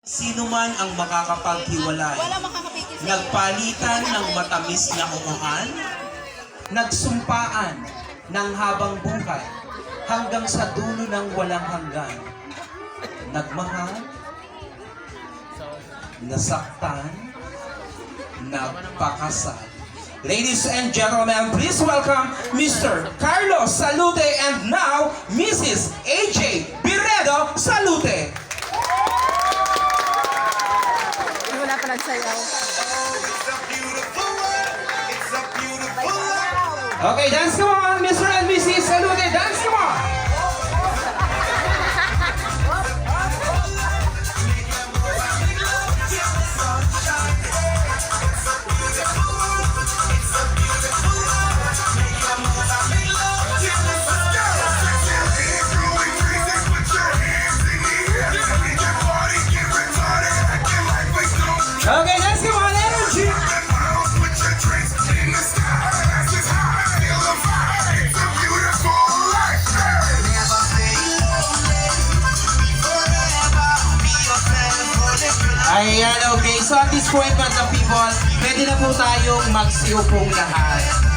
Sino man ang makakapaghiwalay? Wala makakapigil sa iyo. Nagpalitan ng matamis na umuhan, nagsumpaan ng habang buhay, hanggang sa dulo ng walang hanggan. Nagmahal, nasaktan, nagpakasal. Ladies and gentlemen, please welcome Mr. Carlos Salute and now Mrs. AJ Biredo Salute. Wala pa nagsayaw. Okay, dance come on, Mr. and Mrs. Salute, dance come on. Okay, let's go on energy. Ayan, okay. So at this point, mga people, pwede na po tayong magsiupong lahat.